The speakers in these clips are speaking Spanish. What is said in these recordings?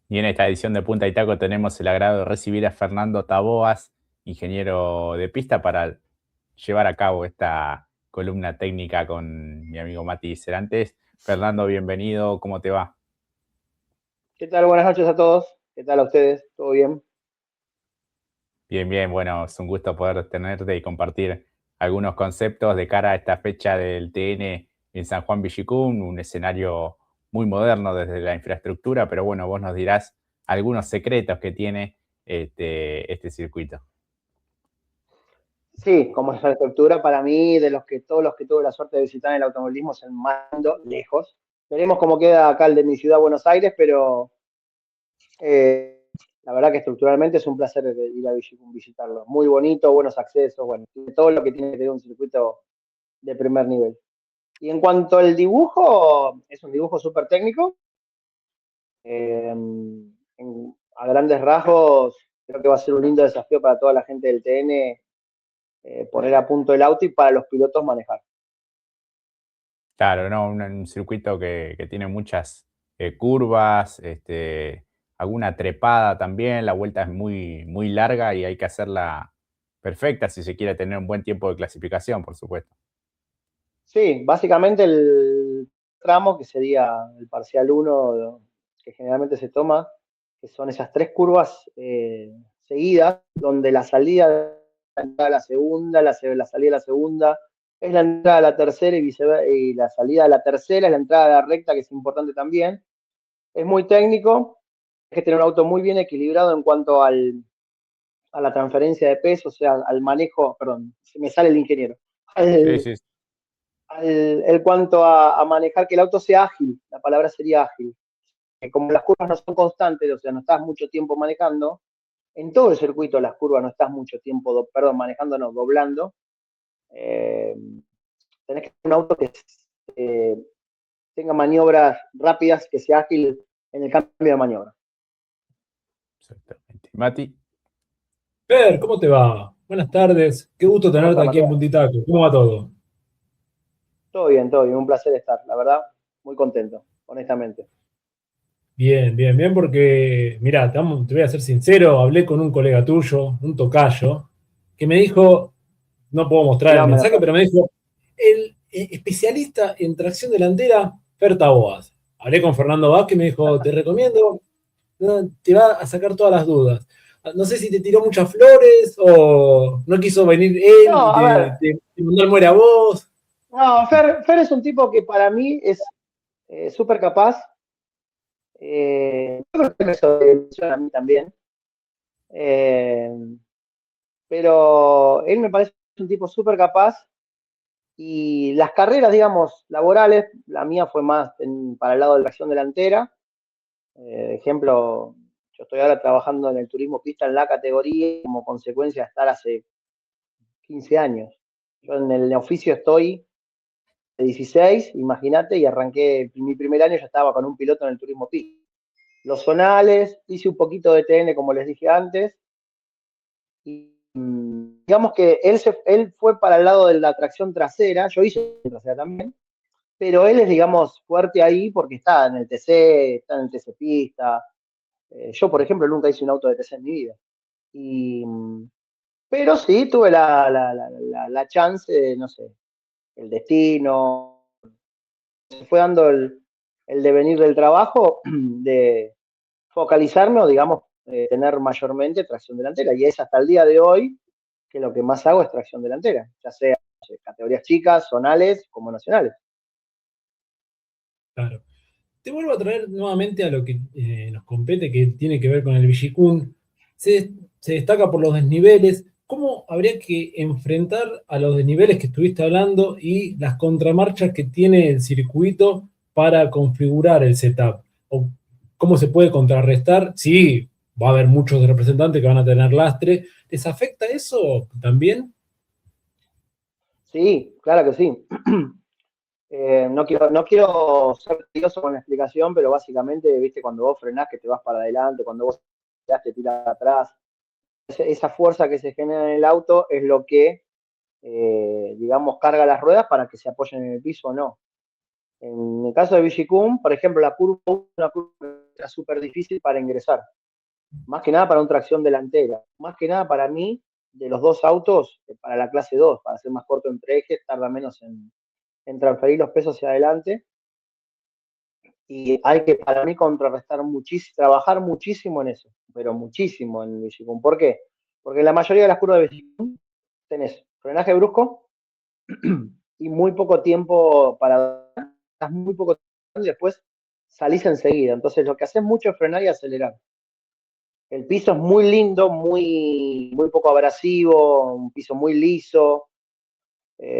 Y en esta edición de Punta y Taco tenemos el agrado de recibir a Fernando Taboas, ingeniero de pista, para llevar a cabo esta columna técnica con mi amigo Mati Cerantes. Fernando, bienvenido, ¿cómo te va? ¿Qué tal? Buenas noches a todos. ¿Qué tal a ustedes? ¿Todo bien? Bien, bien, bueno, es un gusto poder tenerte y compartir algunos conceptos de cara a esta fecha del TN en San Juan Villicum, un escenario muy moderno desde la infraestructura, pero bueno, vos nos dirás algunos secretos que tiene este circuito. Sí, como infraestructura para mí, todos los que tuve la suerte de visitar en el automovilismo es el mando lejos. Veremos cómo queda acá el de mi ciudad, Buenos Aires, pero eh, la verdad que estructuralmente es un placer ir a visitarlo. Muy bonito, buenos accesos, bueno, tiene todo lo que tiene que tener un circuito de primer nivel. Y en cuanto al dibujo, es un dibujo súper técnico. A grandes rasgos, creo que va a ser un lindo desafío para toda la gente del TN poner a punto el auto y para los pilotos manejar. Claro, ¿no? Un circuito que tiene muchas curvas, alguna trepada también, la vuelta es muy, muy larga y hay que hacerla perfecta si se quiere tener un buen tiempo de clasificación, por supuesto. Sí, básicamente el tramo, que sería el parcial uno que generalmente se toma, que son esas tres curvas seguidas, donde la salida de la entrada a la segunda, la salida de la segunda es la entrada a la tercera y viceversa, y la salida de la tercera es la entrada a la recta, que es importante también. Es muy técnico, hay que tener un auto muy bien equilibrado en cuanto a la transferencia de peso, o sea, al manejo, perdón, se me sale el ingeniero, Sí, al, sí, el cuanto a manejar, que el auto sea ágil, la palabra sería ágil. Como las curvas no son constantes, o sea, no estás mucho tiempo manejando, en todo el circuito las curvas no estás mucho tiempo, perdón, manejando, no, doblando, eh, tenés que tener un auto que eh, tenga maniobras rápidas, que sea ágil en el cambio de maniobra. exactamente. Mati, Per, ¿cómo te va? Buenas tardes. Qué gusto ¿Cómo tenerte estás, aquí en Matías? Puntitaco. ¿Cómo va todo? Todo bien, un placer estar, la verdad, muy contento, honestamente. Bien, bien, bien, porque, mira, te voy a ser sincero, hablé con un colega tuyo, un tocayo, que me dijo, no puedo mostrar el No, me mensaje, enojas. pero me dijo, el especialista en tracción delantera, Fer Taboas. Hablé con Fernando Vázquez y me dijo, te recomiendo, no, te va a sacar todas las dudas. No sé si te tiró muchas flores o no quiso venir él No, y a ver, te mandó el muere a vos. no, Fer es un tipo que para mí es súper capaz. Yo creo que me menciona a mí también. Eh, pero él me parece un tipo súper capaz. Y las carreras, digamos, laborales, la mía fue más para el lado de la acción delantera. Ejemplo, yo estoy ahora trabajando en el turismo pista en la categoría, como consecuencia de estar hace 15 años. Yo en el oficio estoy de 16, imagínate, y arranqué, mi primer año ya estaba con un piloto en el turismo pista. Los zonales, hice un poquito de TN, como les dije antes, y digamos que él fue para el lado de la tracción trasera, yo hice trasera también, pero él es, digamos, fuerte ahí porque está en el TC, está en el TC pista. Yo, por ejemplo, nunca hice un auto de TC en mi vida. Y, pero sí tuve la chance de, no sé, el destino, se fue dando el devenir del trabajo de focalizarme o, digamos, tener mayormente tracción delantera. Y es hasta el día de hoy que lo que más hago es tracción delantera, ya sea no sé, categorías chicas, zonales, como nacionales. Claro. Te vuelvo a traer nuevamente a lo que nos compete, que tiene que ver con el Villicún. Se destaca por los desniveles. ¿Cómo habría que enfrentar a los desniveles que estuviste hablando y las contramarchas que tiene el circuito para configurar el setup? ¿O cómo se puede contrarrestar? Sí, va a haber muchos representantes que van a tener lastre. ¿Les afecta eso también? Sí, claro que sí. No quiero ser tedioso con la explicación, pero básicamente, viste, cuando vos frenás que te vas para adelante, cuando vos te tiras atrás, esa fuerza que se genera en el auto es lo que, digamos, carga las ruedas para que se apoyen en el piso o no. En el caso de Vigicum, por ejemplo, la curva 1 es una curva era súper difícil para ingresar. Más que nada para una tracción delantera. Más que nada para mí, de los dos autos, para la clase 2, para ser más corto entre ejes, tarda menos en transferir los pesos hacia adelante. Y hay que, para mí, contrarrestar muchísimo, trabajar muchísimo en eso, pero muchísimo en el bicicleta. ¿Por qué? Porque en la mayoría de las curvas de bicicleta tenés frenaje brusco y muy poco tiempo para dar, muy poco tiempo y después salís enseguida. Entonces lo que haces mucho es frenar y acelerar. El piso es muy lindo, muy poco abrasivo, un piso muy liso.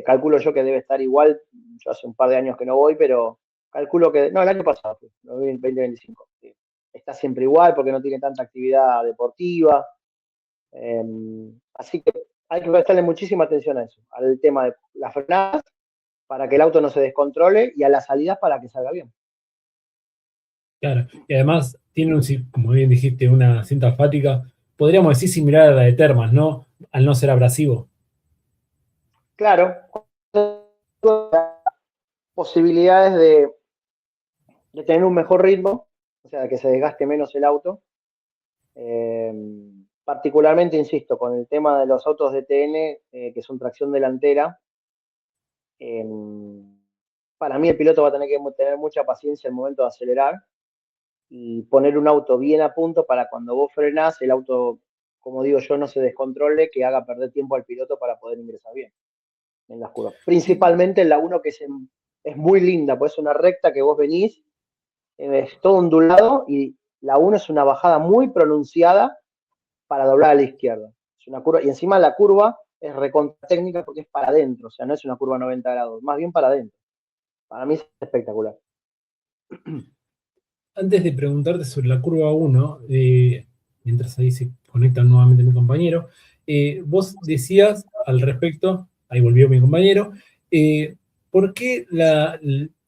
Calculo yo que debe estar igual. Yo hace un par de años que no voy, pero calculo que. No, el año pasado, no, 2025. Está siempre igual porque no tiene tanta actividad deportiva. Así que hay que prestarle muchísima atención a eso, al tema de las frenadas para que el auto no se descontrole y a las salidas para que salga bien. Claro, y además tiene, como bien dijiste, una cinta asfáltica, podríamos decir similar a la de Termas, ¿no? Al no ser abrasivo. Claro, posibilidades de tener un mejor ritmo, o sea, que se desgaste menos el auto. Particularmente, insisto, con el tema de los autos de TN, que son tracción delantera, para mí el piloto va a tener que tener mucha paciencia al momento de acelerar y poner un auto bien a punto para cuando vos frenás, el auto, como digo yo, no se descontrole, que haga perder tiempo al piloto para poder ingresar bien en las curvas. Principalmente en la 1, que es muy linda, pues es una recta que vos venís, es todo ondulado y la 1 es una bajada muy pronunciada para doblar a la izquierda. Es una curva, y encima la curva es recontra técnica porque es para adentro, o sea, no es una curva 90 grados, más bien para adentro. Para mí es espectacular. Antes de preguntarte sobre la curva 1, mientras ahí se conecta nuevamente mi compañero, vos decías al respecto, ahí volvió mi compañero, ¿por qué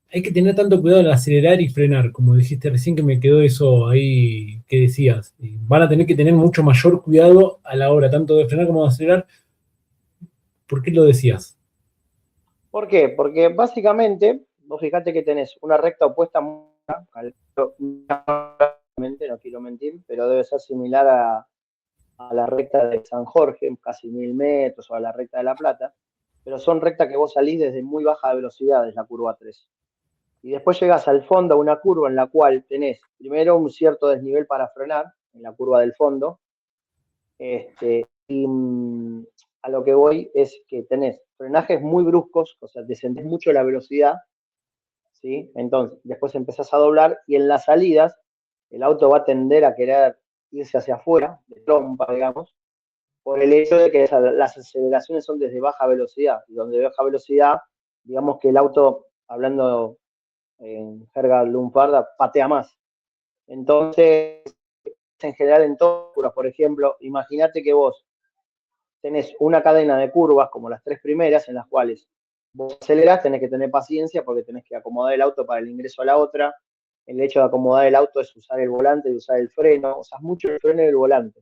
hay que tener tanto cuidado al acelerar y frenar? Como dijiste recién, que me quedó eso ahí que decías. Van a tener que tener mucho mayor cuidado a la hora tanto de frenar como de acelerar. ¿Por qué lo decías? ¿Por qué? Porque básicamente, vos fijate que tenés una recta opuesta, no quiero mentir, pero debe ser similar a la recta de San Jorge, casi 1000 metros, o a la recta de La Plata, pero son rectas que vos salís desde muy baja velocidad, es la curva 3. Y después llegás al fondo a una curva en la cual tenés primero un cierto desnivel para frenar, en la curva del fondo, y a lo que voy es que tenés frenajes muy bruscos, o sea, descendés mucho la velocidad, ¿sí? Entonces, después empezás a doblar y en las salidas el auto va a tender a querer irse hacia afuera, de trompa, digamos, por el hecho de que las aceleraciones son desde baja velocidad, y donde baja velocidad, digamos que el auto, hablando en jerga lunfarda, patea más. Entonces, en general en todas las curvas, por ejemplo, imagínate que vos tenés una cadena de curvas, como las 3 primeras, en las cuales vos acelerás, tenés que tener paciencia porque tenés que acomodar el auto para el ingreso a la otra. El hecho de acomodar el auto es usar el volante y usar el freno, usás mucho el freno y el volante.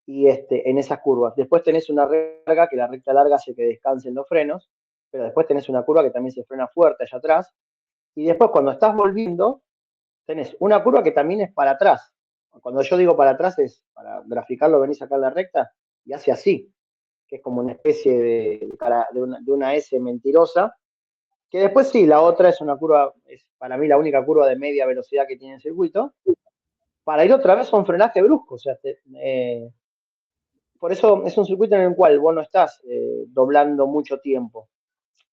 Y en esas curvas. Después tenés una larga, que la recta larga hace que descansen los frenos, pero después tenés una curva que también se frena fuerte allá atrás. Y después cuando estás volviendo, tenés una curva que también es para atrás. Cuando yo digo para atrás es, para graficarlo, venís acá en la recta y hace así, que es como una especie de una S mentirosa, que después sí, la otra es una curva, es para mí la única curva de media velocidad que tiene el circuito, para ir otra vez a un frenaje brusco, o sea, por eso es un circuito en el cual vos no estás doblando mucho tiempo.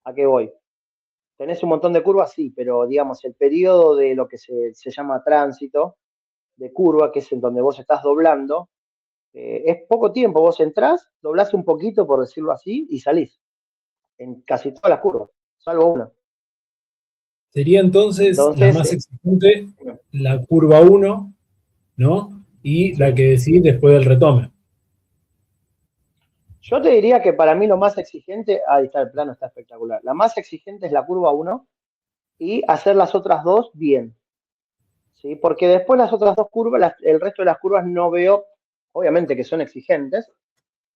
¿A qué voy? Tenés un montón de curvas, sí, pero digamos, el periodo de lo que se llama tránsito de curva, que es en donde vos estás doblando, es poco tiempo. Vos entrás, doblás un poquito, por decirlo así, y salís. En casi todas las curvas, salvo una. Sería entonces la más exigente la curva 1, ¿no? Y la que decís después del retome. Yo te diría que para mí lo más exigente, ahí está, el plano está espectacular. La más exigente es la curva 1 y hacer las otras dos bien. ¿Sí? Porque después las otras dos curvas, el resto de las curvas no veo, obviamente que son exigentes,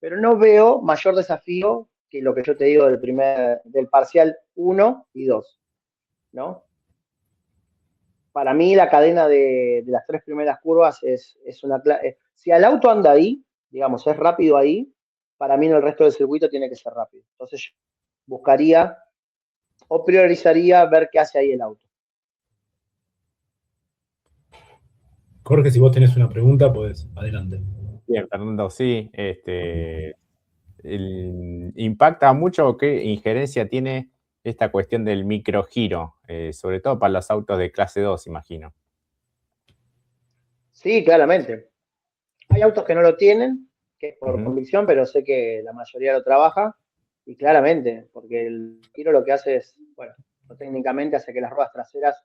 pero no veo mayor desafío que lo que yo te digo del parcial 1 y 2, ¿no? para mí la cadena de las 3 primeras curvas es una clave. Si el auto anda ahí, digamos, es rápido ahí, para mí en el resto del circuito tiene que ser rápido. Entonces yo buscaría o priorizaría ver qué hace ahí el auto. Jorge, si vos tenés una pregunta, pues adelante. Bien, Fernando, sí. ¿Impacta mucho o qué injerencia tiene esta cuestión del microgiro? Sobre todo para los autos de clase 2, imagino. Sí, claramente. Hay autos que no lo tienen, que es por Ujú. convicción, pero sé que la mayoría lo trabaja, y claramente, porque el giro lo que hace es, bueno, técnicamente hace que las ruedas traseras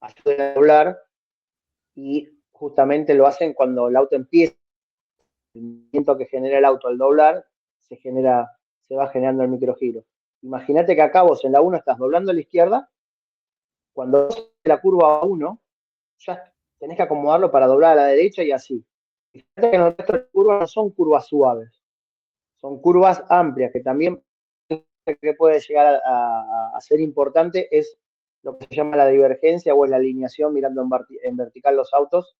ayuden a doblar, y justamente lo hacen cuando el auto empieza, el movimiento que genera el auto al doblar, se va generando el microgiro. Imagínate que acá vos en la 1 estás doblando a la izquierda, cuando vos la curva 1, ya tenés que acomodarlo para doblar a la derecha y así. Fíjate que en el resto de curvas no son curvas suaves, son curvas amplias, que también que puede llegar a ser importante es lo que se llama la divergencia o es la alineación mirando en vertical los autos,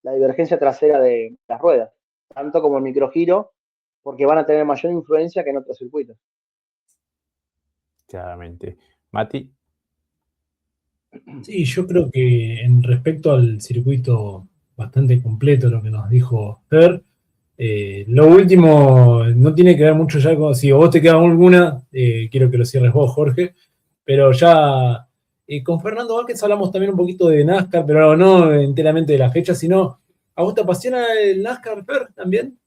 la divergencia trasera de las ruedas, tanto como el microgiro, porque van a tener mayor influencia que en otros circuitos. Claramente. Mati. Sí, yo creo que en respecto al circuito bastante completo, lo que nos dijo Fer, lo último no tiene que ver mucho ya con, si a vos te queda alguna, quiero que lo cierres vos, Jorge, pero ya con Fernando Vázquez hablamos también un poquito de NASCAR, pero no enteramente de la fecha, sino, ¿a vos te apasiona el NASCAR, Fer, también?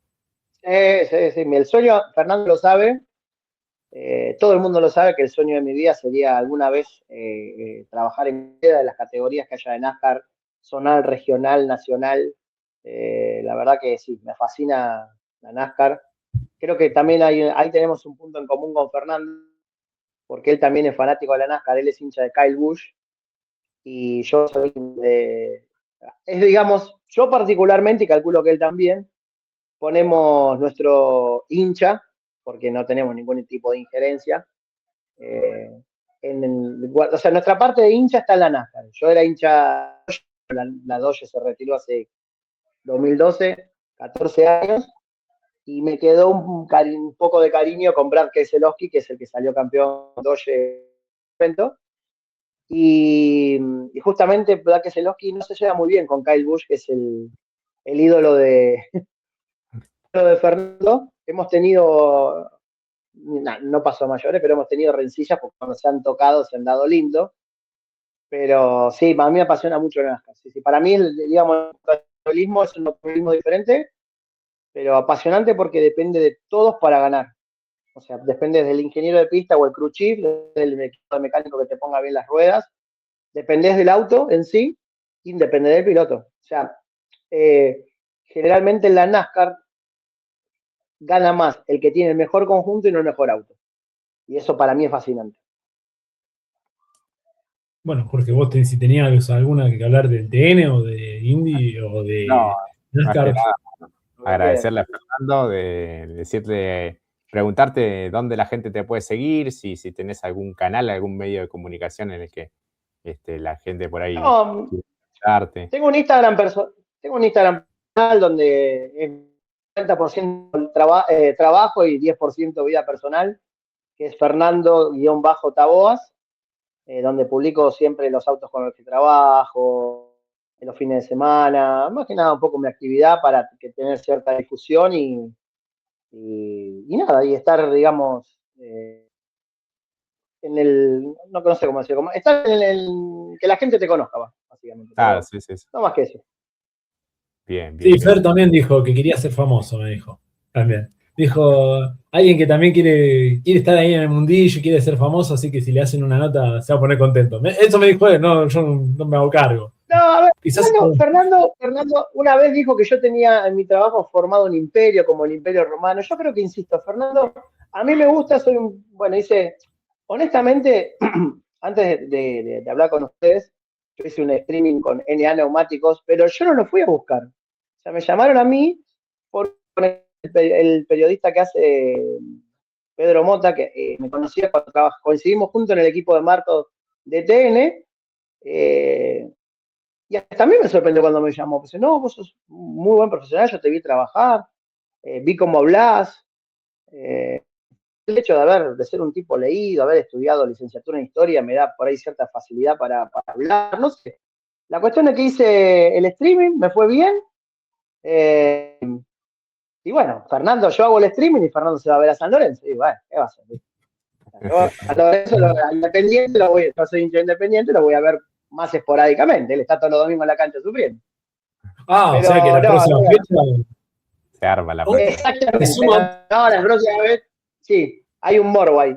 Sí. El sueño, Fernando lo sabe, todo el mundo lo sabe que el sueño de mi vida sería alguna vez trabajar en cualquiera de las categorías que haya de NASCAR, zonal, regional, nacional. La verdad que sí, me fascina la NASCAR. Creo que también ahí tenemos un punto en común con Fernando, porque él también es fanático de la NASCAR, él es hincha de Kyle Busch y yo soy digamos, yo particularmente, y calculo que él también, ponemos nuestro hincha, porque no tenemos ningún tipo de injerencia, o sea, nuestra parte de hincha está en la NASCAR. Yo era hincha, la Dodge se retiró hace 2012, 14 años, y me quedó un poco de cariño con Brad Keselowski, que es el que salió campeón Dodge evento. Y justamente Brad Keselowski no se lleva muy bien con Kyle Busch, que es el ídolo de Fernando. Hemos tenido, no pasó a mayores, pero hemos tenido rencillas porque cuando se han tocado se han dado lindo. Pero sí, para mí me apasiona mucho el NASCAR. Sí, para mí, digamos, el automovilismo es un automovilismo diferente, pero apasionante porque depende de todos para ganar. O sea, depende del ingeniero de pista o el crew chief, del equipo mecánico que te ponga bien las ruedas, dependés del auto en sí y depende del piloto. O sea, generalmente en la NASCAR gana más el que tiene el mejor conjunto y no el mejor auto. Y eso para mí es fascinante. Bueno, Jorge, vos si tenías alguna que hablar del TN o de Indy o No, de más que NASCAR. nada, Lo que agradecerle a Fernando, de decirle, preguntarte dónde la gente te puede seguir, si tenés algún canal, algún medio de comunicación en el que la gente por ahí no, quiere contactarte. tengo un Instagram personal donde es 90% trabajo y 10% vida personal, que es Fernando-Taboas, donde publico siempre los autos con los que trabajo, en los fines de semana, más que nada un poco mi actividad para tener cierta difusión y nada, y estar, digamos, no sé cómo decirlo, estar que la gente te conozca, básicamente, Claro, pero sí. no más que eso. Bien, Sí, bien. Fer también dijo que quería ser famoso, me dijo. También. Dijo, alguien que también quiere estar ahí en el mundillo y quiere ser famoso, así que si le hacen una nota se va a poner contento. Eso me dijo él, no, yo no me hago cargo. No, a ver, Quizás. Fernando una vez dijo que yo tenía en mi trabajo formado un imperio como el Imperio Romano. Yo creo que, insisto, Fernando, a mí me gusta, bueno, honestamente, antes de hablar con ustedes, yo hice un streaming con NA Neumáticos, pero yo no lo fui a buscar. O sea, me llamaron a mí por el periodista que hace Pedro Mota, que me conocía cuando coincidimos juntos en el equipo de Marcos de TN. Y hasta a mí me sorprendió cuando me llamó. Pues, no, vos sos un muy buen profesional, yo te vi trabajar, vi cómo hablás. El hecho de ser un tipo leído, haber estudiado licenciatura en historia, me da por ahí cierta facilidad para hablar, no sé. La cuestión es que hice el streaming, me fue bien. Y bueno, Fernando, yo hago el streaming y Fernando se va a ver a San Lorenzo. Y bueno, ¿qué va a hacer? Yo a San Lorenzo, a Independiente, yo soy hincha independiente, lo voy a ver más esporádicamente. Él está todos los domingos en la cancha sufriendo. Ah, Pero o sea que la próxima fecha Se arma la próxima. exactamente. se suma. No, la próxima vez, sí, hay un morbo ahí.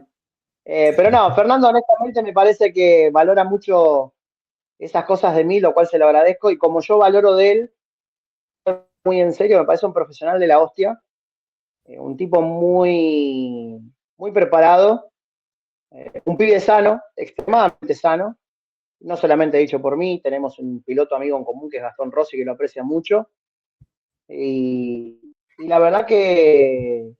Pero no, Fernando honestamente me parece que valora mucho esas cosas de mí, lo cual se lo agradezco. Y como yo valoro de él, muy en serio, me parece un profesional de la hostia. Un tipo muy, muy preparado. Un pibe sano, extremadamente sano. No solamente dicho por mí, tenemos un piloto amigo en común que es Gastón Rossi, que lo aprecia mucho. Y la verdad que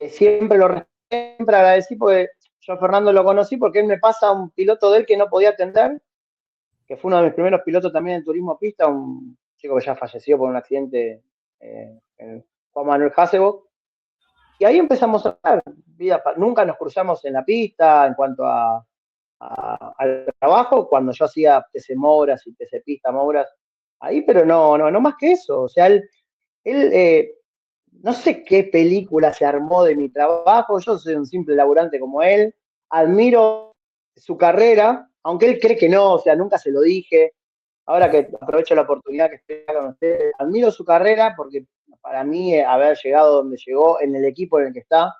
siempre lo respeto, siempre agradecí, porque yo a Fernando lo conocí porque él me pasa un piloto de él que no podía atender, que fue uno de mis primeros pilotos también en turismo pista, un chico que ya falleció por un accidente, Juan Manuel Hasselhoff. Y ahí empezamos a hablar. Nunca nos cruzamos en la pista en cuanto al trabajo, cuando yo hacía TC Mouras y TC Pista Mouras, ahí, pero no más que eso. O sea, él no sé qué película se armó de mi trabajo, yo soy un simple laburante como él, admiro su carrera, aunque él cree que no, o sea, nunca se lo dije, ahora que aprovecho la oportunidad que estoy acá con ustedes, admiro su carrera porque para mí haber llegado donde llegó en el equipo en el que está,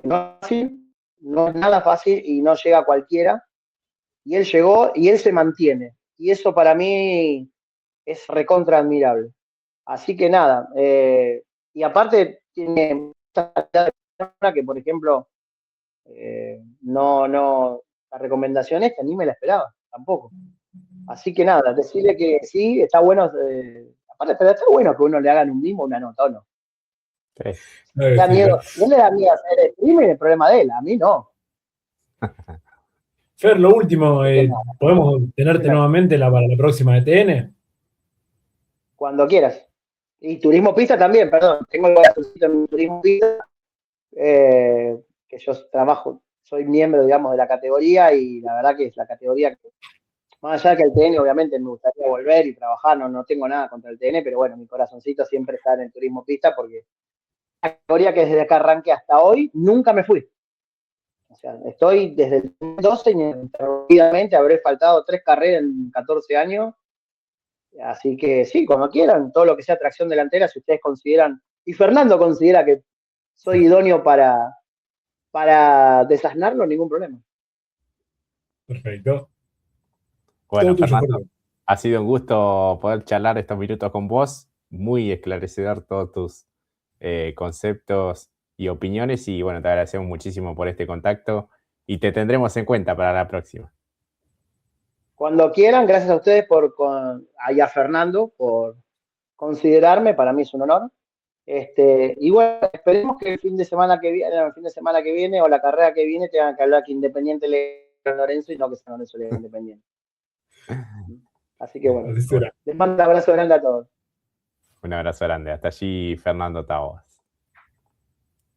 no es fácil, no es nada fácil y no llega cualquiera, y él llegó y él se mantiene, y eso para mí es recontra admirable. Así que nada, y aparte tiene que, por ejemplo, la recomendación esta ni me la esperaba, tampoco. Así que nada, decirle que sí, está bueno, aparte, pero está bueno que uno le hagan un mimo, una nota, ¿o no? Sí. Le da miedo, no le da miedo hacer streaming, el problema de él, a mí no. Fer, lo último, ¿podemos tenerte Claro. nuevamente para la próxima de TN? Cuando quieras. Y turismo pista también, perdón, tengo el corazoncito en turismo pista, que yo trabajo, soy miembro, digamos, de la categoría y la verdad que es la categoría que, más allá que el TN, obviamente me gustaría volver y trabajar, no tengo nada contra el TN, pero bueno, mi corazoncito siempre está en el turismo pista porque la categoría que desde que arranqué hasta hoy nunca me fui. O sea, estoy desde el 2012 ininterrumpidamente, habré faltado 3 carreras en 14 años. Así que sí, cuando quieran, todo lo que sea tracción delantera, si ustedes consideran, y Fernando considera que soy idóneo para desasnarlo, ningún problema. Perfecto. Bueno, Todo tuyo, Fernando, Jorge. ha sido un gusto poder charlar estos minutos con vos. Muy esclarecedor todos tus conceptos y opiniones. Y bueno, te agradecemos muchísimo por este contacto y te tendremos en cuenta para la próxima. Cuando quieran, gracias a ustedes y a Fernando por considerarme, para mí es un honor. Y bueno, esperemos que el fin de semana que viene o la carrera que viene tengan que hablar que Independiente le gane a Lorenzo y no que San Lorenzo le gane a Independiente. Así que bueno, Así será. les mando un abrazo grande a todos. Un abrazo grande. Hasta allí, Fernando Tavos.